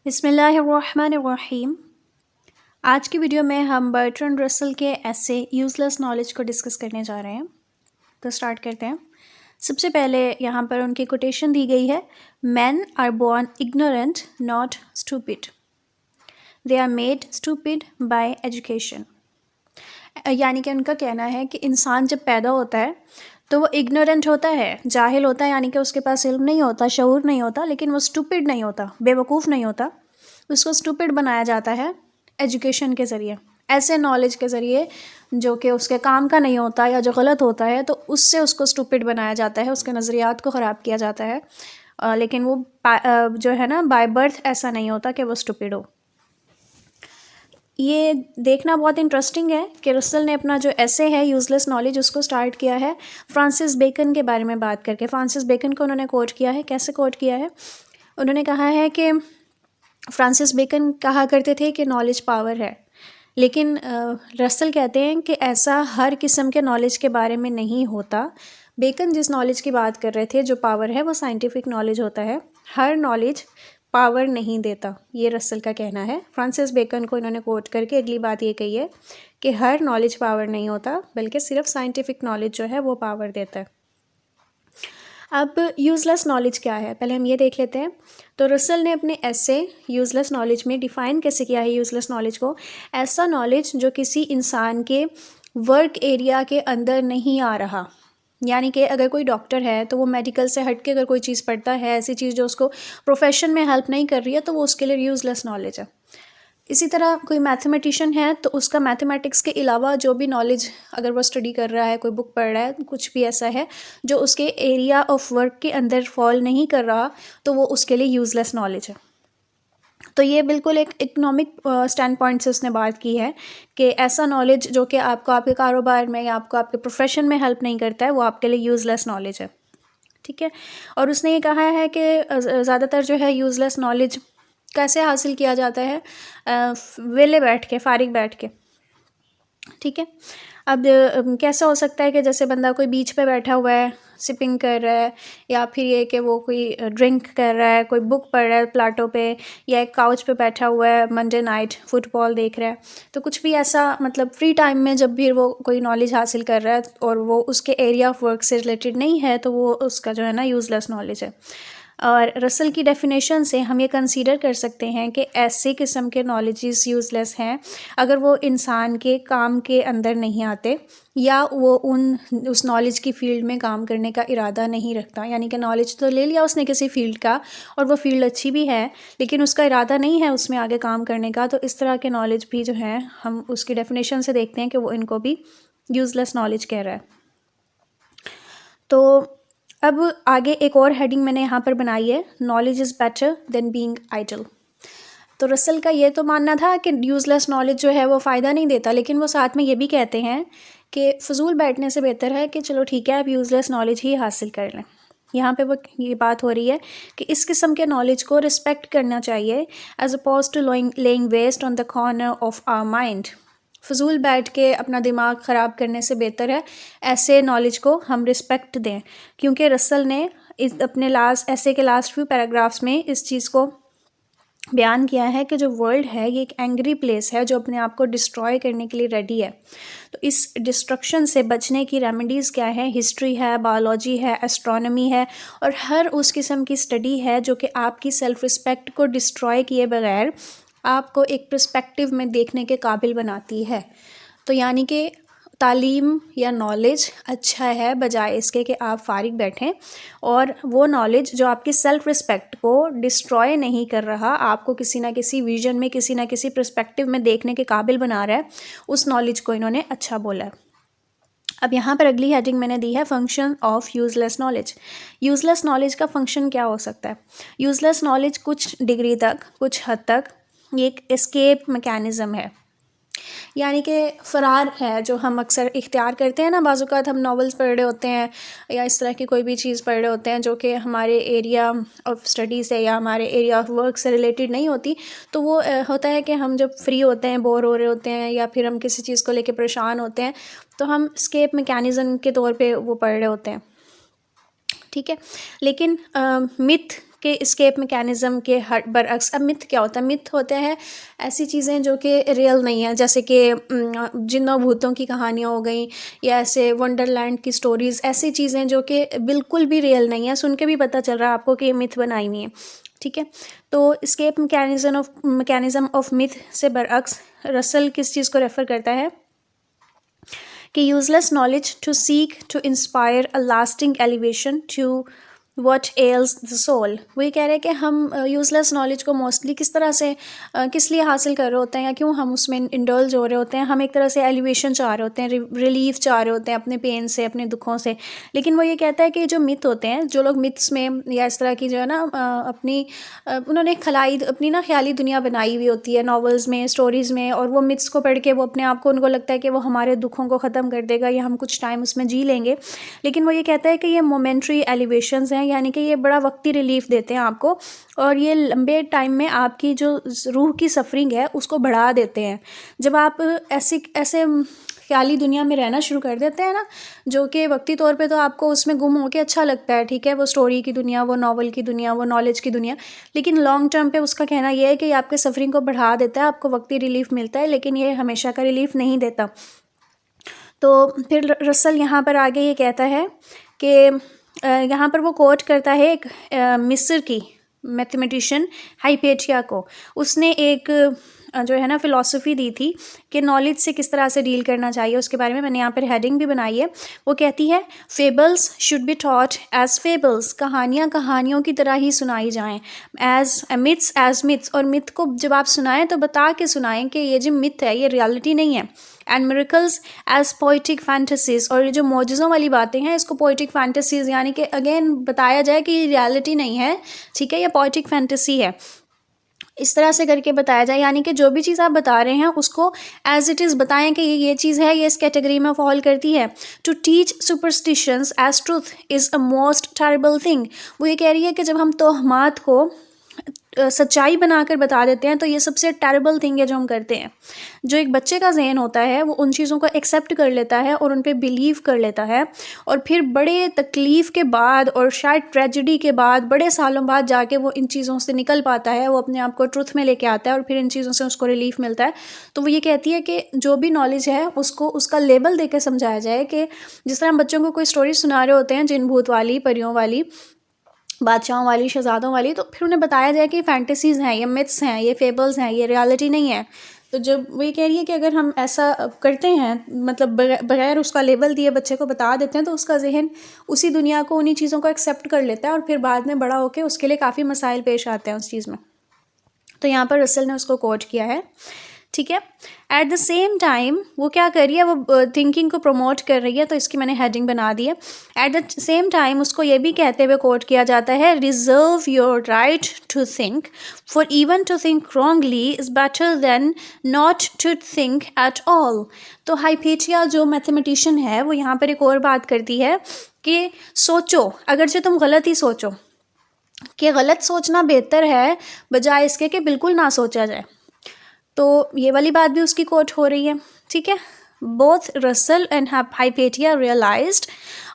बिस्मिल्लाहिर्रहमानिर्रहीम। आज की वीडियो में हम बर्ट्रैंड रसल के ऐसे यूज़लेस नॉलेज को डिस्कस करने जा रहे हैं। तो स्टार्ट करते हैं। सबसे पहले यहाँ पर उनकी कोटेशन दी गई है, man are born ignorant not stupid, they are made stupid by education. यानी कि उनका कहना है कि इंसान जब पैदा होता है तो वो इग्नोरेंट होता है, जाहिल होता है, यानी कि उसके पास इल्म नहीं होता, शऊर नहीं होता, लेकिन वो स्टूपिड नहीं होता, बेवकूफ़ नहीं होता। उसको स्टूपिड बनाया जाता है एजुकेशन के ज़रिए, ऐसे नॉलेज के ज़रिए जो कि उसके काम का नहीं होता या जो गलत होता है, तो उससे उसको स्टूपिड बनाया जाता है, उसके नज़रियात को ख़राब किया जाता है। लेकिन वो जो है ना, बाय बर्थ ऐसा नहीं होता कि वो स्टूपिड हो। ये देखना बहुत इंटरेस्टिंग है कि रसल ने अपना जो ऐसे है यूज़लेस नॉलेज उसको स्टार्ट किया है फ्रांसिस बेकन के बारे में बात करके। फ्रांसिस बेकन को उन्होंने कोट किया है। कैसे कोट किया है? उन्होंने कहा है कि फ्रांसिस बेकन कहा करते थे कि नॉलेज पावर है, लेकिन रसल कहते हैं कि ऐसा हर किस्म के नॉलेज के बारे में नहीं होता। बेकन जिस नॉलेज की बात कर रहे थे, जो पावर है, वो साइंटिफिक नॉलेज होता है। हर नॉलेज पावर नहीं देता, ये रसल का कहना है। फ्रांसिस बेकन को इन्होंने कोट करके अगली बात ये कही है कि हर नॉलेज पावर नहीं होता, बल्कि सिर्फ साइंटिफिक नॉलेज जो है वो पावर देता है। अब यूज़लेस नॉलेज क्या है, पहले हम ये देख लेते हैं। तो रसल ने अपने ऐसे यूज़लेस नॉलेज में डिफ़ाइन कैसे किया है यूज़लेस नॉलेज को? ऐसा नॉलेज जो किसी इंसान के वर्क एरिया के अंदर नहीं आ रहा। यानी कि अगर कोई डॉक्टर है तो वो मेडिकल से हट के अगर कोई चीज़ पढ़ता है, ऐसी चीज़ जो उसको प्रोफेशन में हेल्प नहीं कर रही है, तो वो उसके लिए यूज़लेस नॉलेज है। इसी तरह कोई मैथमेटिशियन है तो उसका मैथमेटिक्स के अलावा जो भी नॉलेज, अगर वो स्टडी कर रहा है, कोई बुक पढ़ रहा है, कुछ भी ऐसा है जो उसके एरिया ऑफ वर्क के अंदर फॉल नहीं कर रहा, तो वो उसके लिए यूज़लेस नॉलेज है। तो ये बिल्कुल एक इकोनॉमिक स्टैंड पॉइंट से उसने बात की है कि ऐसा नॉलेज जो कि आपको आपके कारोबार में या आपको आपके प्रोफेशन में हेल्प नहीं करता है, वो आपके लिए यूज़लेस नॉलेज है। ठीक है। और उसने ये कहा है कि ज़्यादातर जो है यूज़लेस नॉलेज कैसे हासिल किया जाता है? वेले बैठ के, फारिग बैठ के। ठीक है। अब कैसा हो सकता है कि जैसे बंदा कोई बीच पे बैठा हुआ है, सिपिंग कर रहा है, या फिर ये कि वो कोई ड्रिंक कर रहा है, कोई बुक पढ़ रहा है प्लाटो पे, या एक काउच पे बैठा हुआ है, मंडे नाइट फुटबॉल देख रहा है। तो कुछ भी ऐसा, मतलब फ्री टाइम में जब भी वो कोई नॉलेज हासिल कर रहा है और वो उसके एरिया ऑफ वर्क से रिलेटेड नहीं है, तो वो उसका जो है ना यूज़लेस नॉलेज है। और रसल की डेफिनेशन से हम ये कंसीडर कर सकते हैं कि ऐसे किस्म के नॉलेजेस यूज़लेस हैं अगर वो इंसान के काम के अंदर नहीं आते, या वो उस नॉलेज की फ़ील्ड में काम करने का इरादा नहीं रखता। यानी कि नॉलेज तो ले लिया उसने किसी फ़ील्ड का, और वो फ़ील्ड अच्छी भी है, लेकिन उसका इरादा नहीं है उसमें आगे काम करने का, तो इस तरह के नॉलेज भी जो है हम उसकी डेफिनेशन से देखते हैं कि वो इनको भी यूज़लेस नॉलेज कह रहा है। तो अब आगे एक और हेडिंग मैंने यहाँ पर बनाई है, knowledge is better than being idle. तो रसल का ये तो मानना था कि यूज़लेस नॉलेज जो है वो फ़ायदा नहीं देता, लेकिन वो साथ में ये भी कहते हैं कि फ़जूल बैठने से बेहतर है कि चलो ठीक है, आप यूज़लेस नॉलेज ही हासिल कर लें। यहाँ पे वो ये बात हो रही है कि इस किस्म के नॉलेज को रिस्पेक्ट करना चाहिए, as oppose to laying waste on the corner of our mind. फ़जूल बैठ के अपना दिमाग ख़राब करने से बेहतर है ऐसे नॉलेज को हम रिस्पेक्ट दें, क्योंकि रसल ने इस अपने ऐसे के लास्ट फ्यू पैराग्राफ्स में इस चीज़ को बयान किया है कि जो वर्ल्ड है ये एक एंग्री प्लेस है जो अपने आप को डिस्ट्रॉय करने के लिए रेडी है। तो इस डिस्ट्रक्शन से बचने की रेमेडीज़ क्या है? हिस्ट्री है, बायोलॉजी है, एस्ट्रोनॉमी है, और हर उस किस्म की स्टडी है जो कि आपकी सेल्फ रिस्पेक्ट को डिस्ट्रॉय किए बगैर आपको एक पर्सपेक्टिव में देखने के काबिल बनाती है। तो यानी कि तालीम या नॉलेज अच्छा है, बजाय इसके कि आप फारिग बैठें, और वो नॉलेज जो आपकी सेल्फ रिस्पेक्ट को डिस्ट्रॉय नहीं कर रहा, आपको किसी ना किसी विजन में, किसी ना किसी पर्सपेक्टिव में देखने के काबिल बना रहा है, उस नॉलेज को इन्होंने अच्छा बोला है। अब यहाँ पर अगली हेडिंग मैंने दी है, function of useless knowledge. Useless knowledge का फंक्शन क्या हो सकता है? यूज़लेस नॉलेज कुछ डिग्री तक, कुछ हद तक ये एक एस्केप मैकेनिज़्म है, यानी कि फ़रार है जो हम अक्सर इख्तियार करते हैं ना। बाज़ औक़ात हम नॉवेल्स पढ़ रहे होते हैं या इस तरह की कोई भी चीज़ पढ़ रहे होते हैं जो कि हमारे एरिया ऑफ स्टडी से या हमारे एरिया ऑफ वर्क से रिलेटेड नहीं होती, तो वो होता है कि हम जब फ्री होते हैं, बोर हो रहे होते हैं, या फिर हम किसी चीज़ को लेकर परेशान होते हैं, तो हम एस्केप मैकेनिज़्म के तौर पर वो पढ़ रहे होते हैं। ठीक है। लेकिन मिथ के इस्केप मैकेनिज़्म के बरअक्स। अब मिथ क्या होता है? मिथ होते हैं ऐसी चीज़ें जो कि रियल नहीं है, जैसे कि जिन्नों भूतों की कहानियाँ हो गई, या ऐसे वंडरलैंड की स्टोरीज़, ऐसी चीज़ें जो कि बिल्कुल भी रियल नहीं है, सुन के भी पता चल रहा है आपको कि ये मिथ बनाई हुई है। ठीक है, तो इस्केप मैकेनिज़्म ऑफ मिथ से बरअक्स रसल किस चीज़ को रेफ़र करता है कि useless knowledge to seek to inspire a lasting elevation to what else the soul. वो ये कह रहे हैं कि हम यूज़लेस नॉलेज को मोस्टली किस तरह से किस लिए हासिल कर रहे होते हैं, या क्यों हम उसमें इंडल्ज हो रहे होते हैं। हम एक तरह से एलिवेशन चाह रहे होते हैं, रिलीफ चाह रहे होते हैं अपने पेन से, अपने दुखों से। लेकिन वो ये कहता है कि जो मिथ होते हैं, जो लोग मिथ्स में या इस तरह की जो है ना उन्होंने अपनी ना ख्याली दुनिया बनाई हुई होती है नॉवेल्स में, स्टोरीज़ में, और वो मिथ्स को पढ़ के वो अपने आप को, उनको लगता है कि वो हमारे दुखों को ख़त्म कर देगा या हम कुछ टाइम उसमें जी लेंगे। लेकिन वो ये कहता है कि ये मोमेंट्री एलिवेशंस हैं, यानी कि ये बड़ा वक्ती रिलीफ देते हैं आपको, और ये लंबे टाइम में आपकी जो रूह की सफरिंग है उसको बढ़ा देते हैं। जब आप ऐसे ख्याली दुनिया में रहना शुरू कर देते हैं ना, जो कि वक्ती तौर पे तो आपको उसमें गुम होके अच्छा लगता है, ठीक है, वो स्टोरी की दुनिया, वो नॉवल की दुनिया, वो नॉलेज की दुनिया, लेकिन लॉन्ग टर्म पे उसका कहना यह है कि आपके सफरिंग को बढ़ा देता है, आपको वक्ती रिलीफ मिलता है, लेकिन ये हमेशा का रिलीफ नहीं देता। तो फिर रसल यहाँ पर आगे ये कहता है कि यहाँ पर वो कोट करता है एक मिस्र की मैथमेटिशियन हाइपेटिया को। उसने एक जो है ना फ़िलॉसफ़ी दी थी कि नॉलेज से किस तरह से डील करना चाहिए, उसके बारे में मैंने यहाँ पर हेडिंग भी बनाई है। वो कहती है fables should be taught as fables, कहानियाँ कहानियों की तरह ही सुनाई जाएँ, एज मिथ्स, और मिथ को जब आप सुनाएं तो बता के सुनाएं कि ये जो मिथ है ये रियलिटी नहीं है। And miracles as poetic fantasies, और ये जो मौजज़ों वाली बातें हैं इसको पोइटिक फैंटेसीज, यानी कि अगेन बताया जाए कि ये रियलिटी नहीं है, ठीक है, ये पोइटिक फैंटेसी है, इस तरह से करके बताया जाए। यानी कि जो भी चीज़ आप बता रहे हैं उसको एज इट इज़ बताएं कि ये चीज़ है, ये इस कैटेगरी में फॉल करती है। To teach superstitions as truth is a most terrible thing. वो ये कह रही है कि जब हम तोहमात को सच्चाई बनाकर बता देते हैं तो ये सबसे टेरिबल थिंग है जो हम करते हैं। जो एक बच्चे का जहन होता है वो उन चीज़ों को एक्सेप्ट कर लेता है और उन पे बिलीव कर लेता है, और फिर बड़े तकलीफ़ के बाद और शायद ट्रेजिडी के बाद बड़े सालों बाद जाके वो इन चीज़ों से निकल पाता है, वो अपने आप को ट्रुथ में लेके आता है और फिर इन चीज़ों से उसको रिलीफ मिलता है। तो वो ये कहती है कि जो भी नॉलेज है उसको उसका लेबल दे के समझाया जाए, कि जिस तरह हम बच्चों को कोई स्टोरी सुना रहे होते हैं, जिन भूत वाली, परियों वाली, बादशाहों वाली, शहजादों वाली, तो फिर उन्हें बताया जाए कि फैंटेसीज़ हैं, ये मिथ्स हैं, ये फेबल्स हैं, ये रियलिटी नहीं है। तो जब वो ये कह रही है कि अगर हम ऐसा करते हैं, मतलब बगैर उसका लेबल दिए बच्चे को बता देते हैं, तो उसका जहन उसी दुनिया को, उन्हीं चीज़ों को एक्सेप्ट कर लेता है, और फिर बाद में बड़ा होकर उसके लिए काफ़ी मसाइल पेश आते हैं उस चीज़ में। तो यहाँ पर रसल ने उसको कोट किया है, ठीक है। एट द सेम टाइम वो क्या कर रही है, वो थिंकिंग को प्रमोट कर रही है, तो इसकी मैंने हेडिंग बना दी है। एट द सेम टाइम उसको ये भी कहते हुए कोट किया जाता है, reserve your right to think, for even to think wrongly is better than not to think at all. तो हाइपेटिया जो मैथमेटिशियन है वो यहाँ पर एक और बात करती है कि सोचो, अगर जो तुम गलत ही सोचो, कि गलत सोचना बेहतर है बजाय इसके कि बिल्कुल ना सोचा जाए। तो ये वाली बात भी उसकी कोट हो रही है, ठीक है। बोथ रसल एंड हाइपेटिया रियलाइज्ड,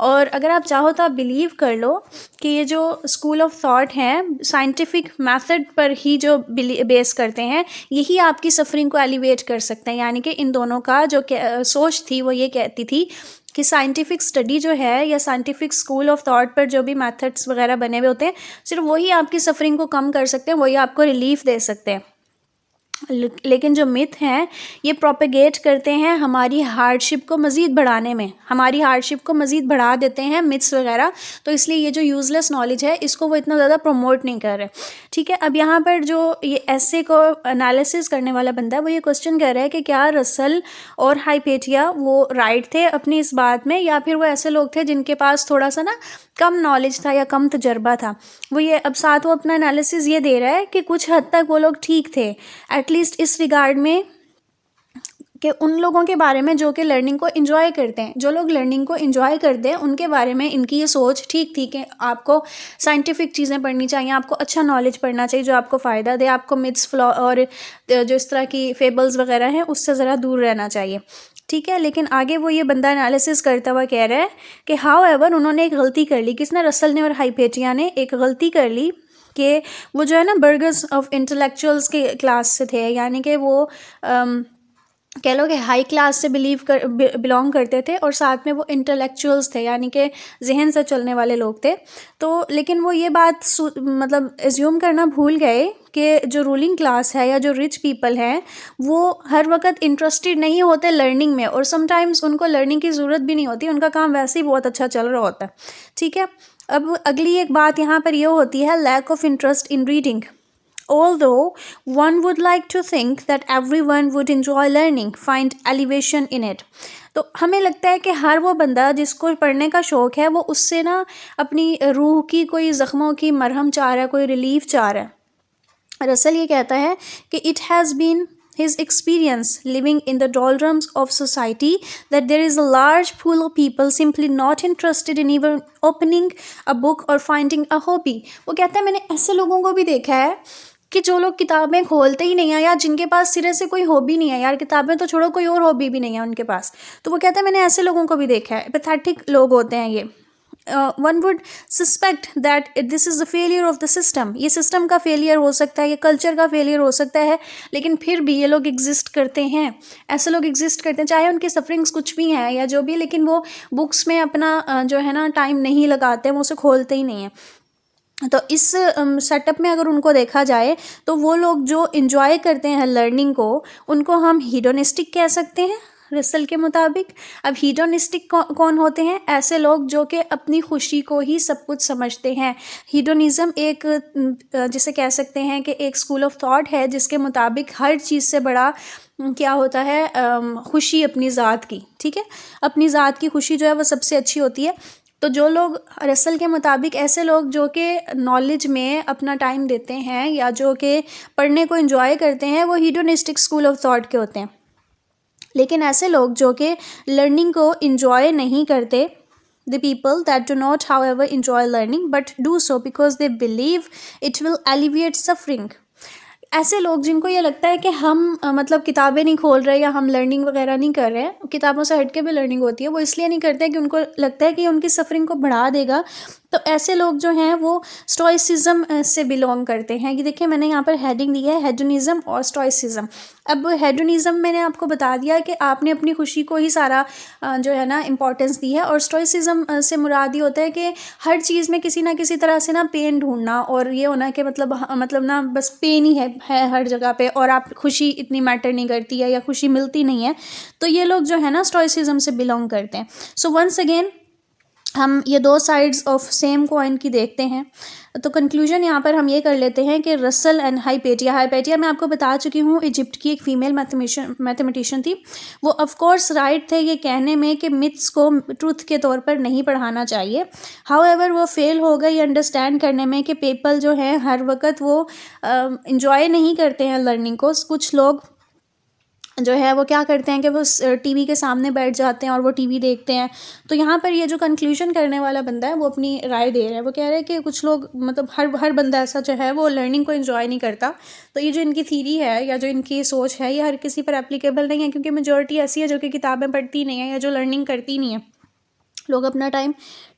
और अगर आप चाहो तो आप बिलीव कर लो कि ये जो स्कूल ऑफ थॉट हैं साइंटिफिक मेथड पर ही जो बेस करते हैं, यही आपकी सफरिंग को एलिवेट कर सकते हैं। यानी कि इन दोनों का जो सोच थी वो ये कहती थी कि साइंटिफिक स्टडी जो है, या साइंटिफिक स्कूल ऑफ थॉट पर जो भी मेथड्स वगैरह बने हुए होते हैं, सिर्फ वही आपकी सफरिंग को कम कर सकते हैं, वही आपको रिलीफ दे सकते हैं। लेकिन जो मिथ हैं ये प्रोपेगेट करते हैं हमारी हार्डशिप को मज़ीद बढ़ाने में, हमारी हार्डशिप को मज़ीद बढ़ा देते हैं मिथ्स वगैरह। तो इसलिए ये जो यूज़लेस नॉलेज है इसको वो इतना ज़्यादा प्रमोट नहीं कर रहे, ठीक है। अब यहाँ पर जो ये ऐसे को एनालिसिस करने वाला बंदा है वो ये क्वेश्चन कर रहा है कि क्या रसल और हाइपेटिया वो राइट थे अपनी इस बात में, या फिर वो ऐसे लोग थे जिनके पास थोड़ा सा ना कम नॉलेज था या कम तजर्बा था। वो ये अब साथ वो अपना एनालिसिस ये दे रहा है कि कुछ हद तक वो लोग ठीक थे, एटलीस्ट इस रिगार्ड में कि उन लोगों के बारे में जो कि लर्निंग को एंजॉय करते हैं। जो लोग लर्निंग को एंजॉय करते हैं उनके बारे में इनकी ये सोच ठीक थी कि आपको साइंटिफिक चीज़ें पढ़नी चाहिए, आपको अच्छा नॉलेज पढ़ना चाहिए जो आपको फ़ायदा दे, आपको मिथ्स फ्लॉ और जो इस तरह की फेबल्स वगैरह हैं उससे ज़रा दूर रहना चाहिए, ठीक है। लेकिन आगे वो ये बंदा एनालिसिस करता हुआ कह रहा है कि हाउ एवर उन्होंने एक गलती कर ली, किसने, रसल ने और हाइपेटिया ने एक गलती कर ली कि वो जो है ना बर्गर्स ऑफ इंटेलेक्चुअल्स के क्लास से थे, यानी कि वो कह लो कि हाई क्लास से बिलोंग करते थे और साथ में वो इंटेलेक्चुअल्स थे, यानी कि जहन से चलने वाले लोग थे। तो लेकिन वो ये बात मतलब एज्यूम करना भूल गए कि जो रूलिंग क्लास है या जो रिच पीपल हैं वो हर वक्त इंटरेस्टेड नहीं होते लर्निंग में, और समटाइम्स उनको लर्निंग की ज़रूरत भी नहीं होती, उनका काम वैसे ही बहुत अच्छा चल रहा होता है। ठीक है, अब अगली एक बात यहाँ पर ये होती है lack of interest in reading. Although one would like to think that everyone would enjoy learning, find elevation in it. तो हमें लगता है कि हर वो बंदा जिसको पढ़ने का शौक़ है वो उससे ना अपनी रूह की कोई ज़ख्मों की मरहम चाह रहा है, कोई रिलीफ चाह रहा है। रसल ये कहता है कि it has been his experience living in the doldrums of society that there is a large pool of people simply not interested in even opening a book or finding a hobby. वो कहता है मैंने ऐसे लोगों को भी देखा है कि जो लोग किताबें खोलते ही नहीं है यार, जिनके पास सिरे से कोई हॉबी नहीं है यार, किताबें तो छोड़ो कोई और हॉबी भी नहीं है उनके पास। तो वो कहता है मैंने ऐसे लोगों को भी देखा है, पैथेटिक लोग होते हैं ये। One would suspect that this is the failure of the system, ये सिस्टम का फेलियर हो सकता है, ये कल्चर का फेलियर हो सकता है, लेकिन फिर भी ये लोग एग्जिस्ट करते हैं, ऐसे लोग एग्जिस्ट करते हैं चाहे उनकी सफरिंग्स कुछ भी हैं या जो भी, लेकिन वो बुक्स में अपना जो है ना टाइम नहीं लगाते, वो उसे खोलते ही नहीं हैं। तो इस सेटअप में अगर उनको देखा जाए तो वो लोग जो इन्जॉय करते हैं लर्निंग को, उनको हम हीडोनिस्टिक कह सकते हैं रसल के मुताबिक। अब हीडोनिस्टिक कौन होते हैं? ऐसे लोग जो कि अपनी खुशी को ही सब कुछ समझते हैं। हीडोनिज़म एक जिसे कह सकते हैं कि एक स्कूल ऑफ थॉट है जिसके मुताबिक हर चीज़ से बड़ा क्या होता है खुशी अपनी ज़ात की। ठीक है, अपनी ज़ात की खुशी जो है वो सबसे अच्छी होती है। तो जो लोग रसल के मुताबिक ऐसे लोग जो कि नॉलेज में अपना टाइम देते हैं या जो कि पढ़ने को एंजॉय करते हैं वो हीडोनिस्टिक स्कूल ऑफ थॉट के होते हैं। लेकिन ऐसे लोग जो कि लर्निंग को एंजॉय नहीं करते, the people that do not how ever enjoy learning but do so because they believe it will alleviate suffering, ऐसे लोग जिनको ये लगता है कि हम मतलब किताबें नहीं खोल रहे या हम लर्निंग वगैरह नहीं कर रहे हैं, किताबों से हट के भी लर्निंग होती है, वो इसलिए नहीं करते कि उनको लगता है कि उनकी सफरिंग को बढ़ा देगा। तो ऐसे लोग जो हैं वो स्टोइसिज्म से बिलोंग करते हैं। ये देखिए मैंने यहाँ पर हेडिंग दी है हेडोनिज़म और स्टोइसिज्म। अब हेडोनिज़म मैंने आपको बता दिया कि आपने अपनी खुशी को ही सारा जो है ना इम्पोर्टेंस दी है, और स्टोइसिज्म से मुराद ये होता है कि हर चीज़ में किसी ना किसी तरह से ना पेन ढूंढना, और ये होना कि मतलब ना बस पेन ही है हर जगह पे, और आप खुशी इतनी मैटर नहीं करती है या खुशी मिलती नहीं है। तो ये लोग जो है ना स्टोइसिज्म से बिलोंग करते हैं। सो वंस अगेन हम ये दो साइड्स ऑफ सेम कॉइन की देखते हैं। तो कंक्लूजन यहाँ पर हम ये कर लेते हैं कि रसल एंड हाइपेटिया मैं आपको बता चुकी हूँ इजिप्ट की एक फ़ीमेल मैथमेटिशियन थी। वो ऑफ कोर्स राइट थे ये कहने में कि मिथ्स को ट्रूथ के तौर पर नहीं पढ़ाना चाहिए। हाउएवर वो फेल हो गई अंडरस्टैंड करने में कि पीपल जो हैं हर वक्त वो इंजॉय नहीं करते हैं लर्निंग को। कुछ लोग जो है वो क्या करते हैं कि वो टीवी के सामने बैठ जाते हैं और वो टीवी देखते हैं। तो यहाँ पर ये जो कंक्लूजन करने वाला बंदा है वो अपनी राय दे रहा है। वो कह रहा है कि कुछ लोग मतलब हर बंदा ऐसा जो है वो लर्निंग को एंजॉय नहीं करता। तो ये जो इनकी थीरी है या जो इनकी सोच है ये हर किसी पर एप्लीकेबल नहीं है, क्योंकि मेजॉरिटी ऐसी है जो कि किताबें पढ़ती नहीं है या जो लर्निंग करती नहीं है। लोग अपना टाइम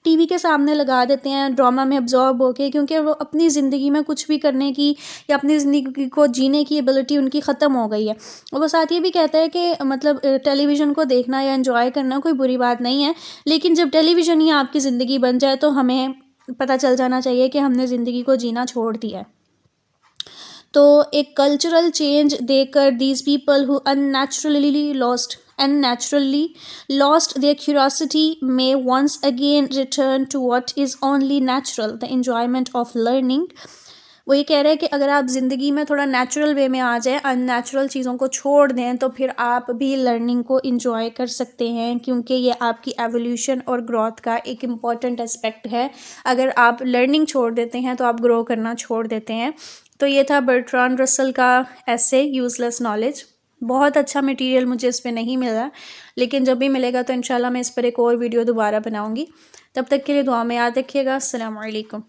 टीवी के सामने लगा देते हैं ड्रामा में अब्जॉर्ब होके, क्योंकि वो अपनी ज़िंदगी में कुछ भी करने की या अपनी ज़िंदगी को जीने की एबिलिटी उनकी ख़त्म हो गई है। और वो साथ ये भी कहता है कि मतलब टेलीविज़न को देखना या एंजॉय करना कोई बुरी बात नहीं है, लेकिन जब टेलीविज़न ही आपकी ज़िंदगी बन जाए तो हमें पता चल जाना चाहिए कि हमने ज़िंदगी को जीना छोड़ दिया है। तो एक कल्चरल चेंज देकर these people who unnaturally lost their curiosity may once again return to what is only natural, the enjoyment of learning. वो ये कह रहे हैं कि अगर आप ज़िंदगी में थोड़ा नेचुरल वे में आ जाएं, अननेचुरल चीज़ों को छोड़ दें, तो फिर आप भी लर्निंग को इंजॉय कर सकते हैं, क्योंकि ये आपकी एवोल्यूशन और ग्रोथ का एक इम्पॉर्टेंट एस्पेक्ट है। अगर आप लर्निंग छोड़ देते हैं तो आप ग्रो करना छोड़ देते हैं। तो ये था बर्ट्रांड रसल का ऐसे यूज़लेस नॉलेज। बहुत अच्छा मटेरियल मुझे इस पे नहीं मिला, लेकिन जब भी मिलेगा तो इंशाल्लाह मैं इस पर एक और वीडियो दोबारा बनाऊंगी। तब तक के लिए दुआ में याद रखिएगा। अस्सलाम वालेकुम।